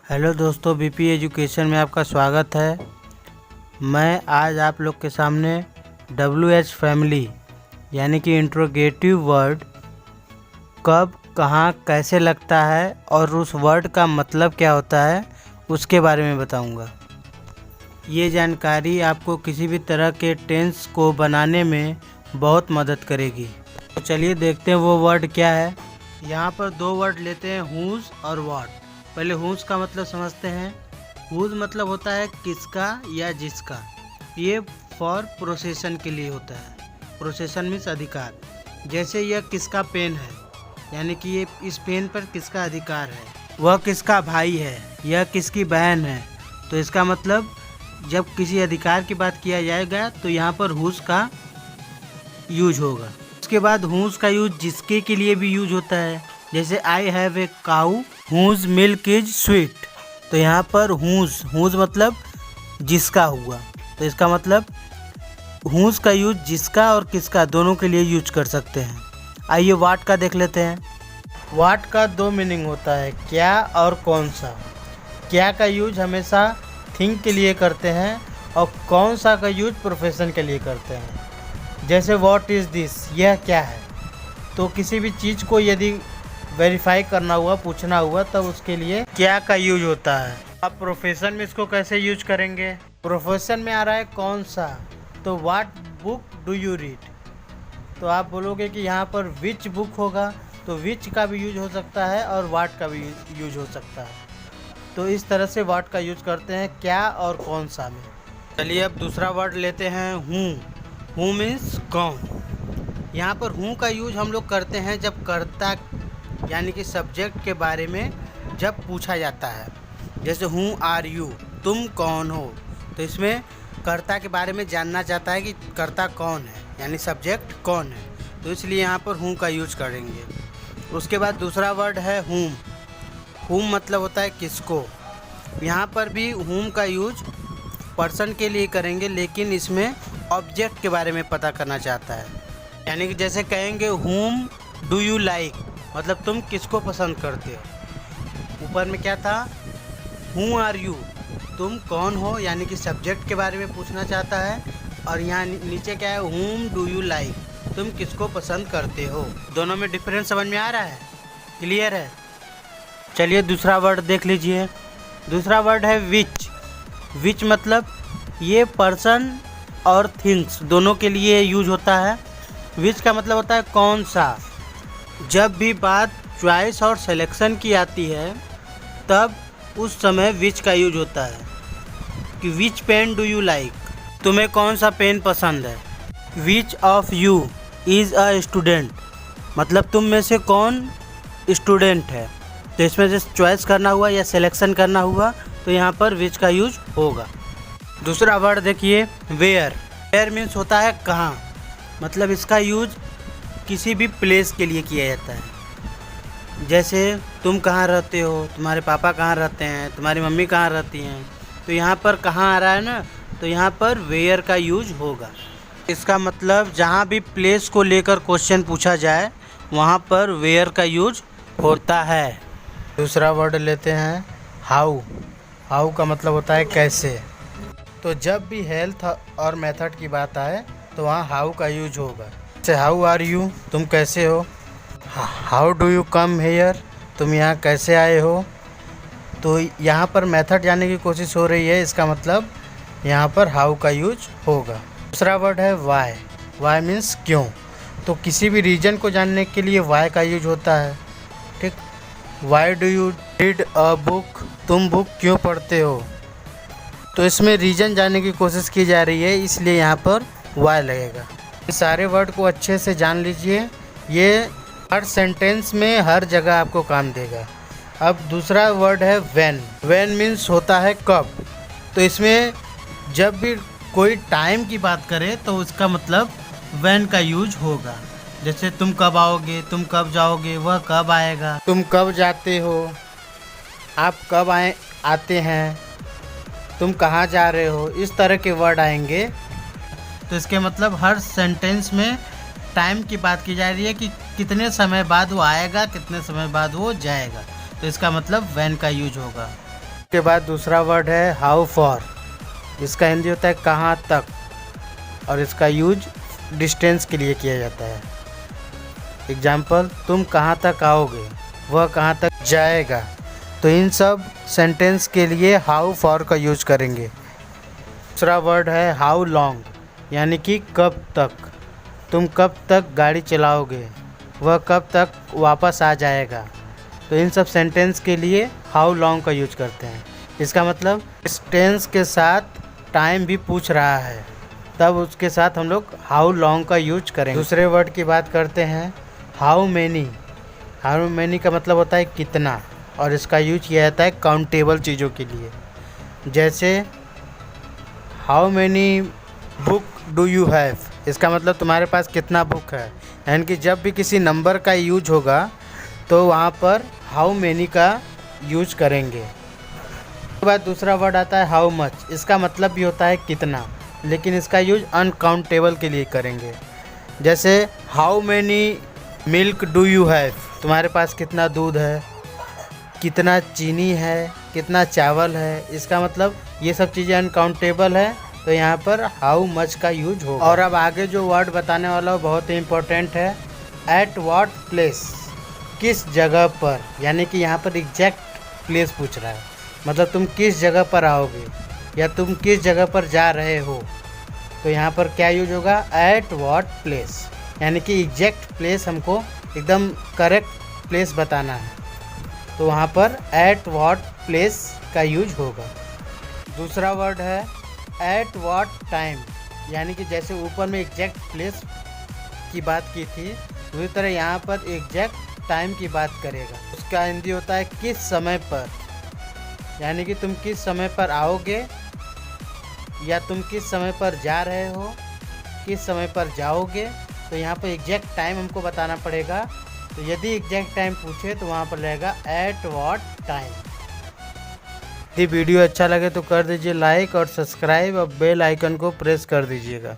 Hello दोस्तों, BP education में आपका स्वागत है। मैं आज आप लोग के सामने WH फैमिली यानी कि इंट्रोगेटिव वर्ड कब, कहाँ, कैसे लगता है और उस वर्ड का मतलब क्या होता है उसके बारे में बताऊंगा। ये जानकारी आपको किसी भी तरह के टेंस को बनाने में बहुत मदद करेगी। तो चलिए देखते हैं वो वर्ड क्या है। यहाँ पर दो वर्ड लेते हैं, हुज और व्हाट। पहले हुज का मतलब समझते हैं। हुज मतलब होता है किसका या जिसका। ये फॉर प्रोसेशन के लिए होता है। प्रोसेशन मीन्स अधिकार। जैसे यह किसका पेन है, यानी कि ये इस पेन पर किसका अधिकार है। वह किसका भाई है, यह किसकी बहन है। तो इसका मतलब जब किसी अधिकार की बात किया जाएगा तो यहाँ पर हुज का यूज होगा। उसके बाद हुज का यूज जिसके के लिए भी यूज होता है। जैसे I have a cow whose milk is sweet. तो यहाँ पर हुज मतलब जिसका हुआ। तो इसका मतलब हुज का यूज जिसका और किसका दोनों के लिए यूज कर सकते हैं। आइए वाट का देख लेते हैं। वाट का दो मीनिंग होता है, क्या और कौन सा। क्या का यूज हमेशा थिंग के लिए करते हैं और कौन सा का यूज प्रोफेशन के लिए करते हैं। जैसे व्हाट इज़ दिस, यह क्या है। तो किसी भी चीज़ को यदि वेरीफाई करना हुआ, पूछना हुआ, तब उसके लिए क्या का यूज होता है। अब प्रोफेशन में इसको कैसे यूज करेंगे। प्रोफेशन में आ रहा है कौन सा, तो what book do you read. तो आप बोलोगे कि यहाँ पर विच बुक होगा, तो विच का भी यूज हो सकता है और व्हाट का भी यूज हो सकता है। तो इस तरह से व्हाट का यूज करते हैं क्या और कौन सा में। चलिए अब दूसरा वर्ड लेते हैं, हूँ मीन्स कौन। यहाँ पर हूँ का यूज हम लोग करते हैं जब कर्ता यानी कि सब्जेक्ट के बारे में जब पूछा जाता है। जैसे हूँ आर यू, तुम कौन हो। तो इसमें कर्ता के बारे में जानना चाहता है कि कर्ता कौन है, यानी सब्जेक्ट कौन है। तो इसलिए यहाँ पर हूँ का यूज करेंगे। उसके बाद दूसरा वर्ड है हुम मतलब होता है किसको। यहाँ पर भी हुम का यूज पर्सन के लिए करेंगे, लेकिन इसमें ऑब्जेक्ट के बारे में पता करना चाहता है। यानी कि जैसे कहेंगे हुम डू यू लाइक, मतलब तुम किसको पसंद करते हो। ऊपर में क्या था, हु आर यू, तुम कौन हो, यानी कि सब्जेक्ट के बारे में पूछना चाहता है। और यहाँ नीचे क्या है, हुम डू यू लाइक, तुम किसको पसंद करते हो। दोनों में डिफरेंस समझ में आ रहा है, क्लियर है। चलिए दूसरा वर्ड देख लीजिए। दूसरा वर्ड है विच मतलब ये पर्सन और थिंग्स दोनों के लिए यूज होता है। विच का मतलब होता है कौन सा। जब भी बात चॉइस और सिलेक्शन की आती है तब उस समय विच का यूज होता है कि विच पेन डू यू लाइक, तुम्हें कौन सा पेन पसंद है। Which of you is a student, मतलब तुम में से कौन स्टूडेंट है। तो इसमें से चॉइस करना हुआ या सिलेक्शन करना हुआ तो यहाँ पर विच का यूज होगा। दूसरा वर्ड देखिए, वेयर मीन्स होता है कहाँ, मतलब इसका यूज किसी भी प्लेस के लिए किया जाता है। जैसे तुम कहाँ रहते हो, तुम्हारे पापा कहाँ रहते हैं, तुम्हारी मम्मी कहाँ रहती हैं। तो यहाँ पर कहाँ आ रहा है ना, तो यहाँ पर वेयर का यूज होगा। इसका मतलब जहाँ भी प्लेस को लेकर क्वेश्चन पूछा जाए वहाँ पर वेयर का यूज होता है। दूसरा वर्ड लेते हैं हाउ का मतलब होता है कैसे। तो जब भी हेल्थ और मेथड की बात आए तो वहाँ हाउ का यूज होगा। जैसे हाउ आर यू, तुम कैसे हो। How do you come here, तुम यहाँ कैसे आए हो। तो यहाँ पर मेथड जानने की कोशिश हो रही है, इसका मतलब यहाँ पर हाउ का यूज होगा। दूसरा वर्ड है वाई मीन्स क्यों। तो किसी भी रीजन को जानने के लिए वाई का यूज होता है। ठीक, why do you read a book, तुम बुक क्यों पढ़ते हो। तो इसमें रीजन जानने की कोशिश की जा रही है, इसलिए यहाँ पर वाई लगेगा। सारे वर्ड को अच्छे से जान लीजिए, ये हर सेंटेंस में हर जगह आपको काम देगा। अब दूसरा वर्ड है व्हेन मीन्स होता है कब। तो इसमें जब भी कोई टाइम की बात करे तो उसका मतलब व्हेन का यूज होगा। जैसे तुम कब आओगे, तुम कब जाओगे, वह कब आएगा, तुम कब जाते हो, आप कब आते हैं, तुम कहाँ जा रहे हो। इस तरह के वर्ड आएंगे। तो इसके मतलब हर सेंटेंस में टाइम की बात की जा रही है कि कितने समय बाद वो आएगा, कितने समय बाद वो जाएगा। तो इसका मतलब व्हेन का यूज होगा। उसके बाद दूसरा वर्ड है हाउ फॉर। इसका हिंदी होता है कहाँ तक, और इसका यूज डिस्टेंस के लिए किया जाता है। एग्जाम्पल, तुम कहाँ तक आओगे, वह कहाँ तक जाएगा। तो इन सब सेंटेंस के लिए हाउ फॉर का यूज करेंगे। दूसरा वर्ड है हाउ लॉन्ग, यानी कि कब तक। तुम कब तक गाड़ी चलाओगे, वह कब तक वापस आ जाएगा। तो इन सब सेंटेंस के लिए हाउ लॉन्ग का यूज करते हैं। इसका मतलब इस टेंस के साथ टाइम भी पूछ रहा है, तब उसके साथ हम लोग हाउ लॉन्ग का यूज करेंगे। दूसरे वर्ड की बात करते हैं हाउ मैनी। हाउ मैनी का मतलब होता है कितना, और इसका यूज किया जाता है काउंटेबल चीज़ों के लिए। जैसे how many book do you have, इसका मतलब तुम्हारे पास कितना बुक है। यानी कि जब भी किसी नंबर का यूज होगा तो वहाँ पर हाउ मैनी का यूज करेंगे। उसके बाद दूसरा वर्ड आता है हाउ मच। इसका मतलब भी होता है कितना, लेकिन इसका यूज अनकाउंटेबल के लिए करेंगे। जैसे how many milk do you have, तुम्हारे पास कितना दूध है, कितना चीनी है, कितना चावल है। इसका मतलब ये सब चीज़ें अनकाउंटेबल है, तो यहाँ पर हाउ मच का यूज होगा। और अब आगे जो वर्ड बताने वाला हो बहुत ही इम्पोर्टेंट है, एट व्हाट प्लेस, किस जगह पर। यानी कि यहाँ पर एग्जैक्ट प्लेस पूछ रहा है, मतलब तुम किस जगह पर आओगे या तुम किस जगह पर जा रहे हो। तो यहाँ पर क्या यूज होगा, एट व्हाट प्लेस, यानी कि एग्जैक्ट प्लेस हमको एकदम करेक्ट प्लेस बताना है, तो वहाँ पर एट व्हाट प्लेस का यूज होगा। दूसरा वर्ड है एट व्हाट टाइम, यानी कि जैसे ऊपर में एग्जैक्ट प्लेस की बात की थी, उसी तरह यहाँ पर एग्जैक्ट टाइम की बात करेगा। उसका हिंदी होता है किस समय पर, यानी कि तुम किस समय पर आओगे या तुम किस समय पर जा रहे हो, किस समय पर जाओगे। तो यहाँ पर एग्जैक्ट टाइम हमको बताना पड़ेगा। तो यदि एग्जैक्ट टाइम पूछे तो वहाँ पर रहेगा एट व्हाट टाइम। यदि वीडियो अच्छा लगे तो कर दीजिए लाइक और सब्सक्राइब और बेल आइकन को प्रेस कर दीजिएगा।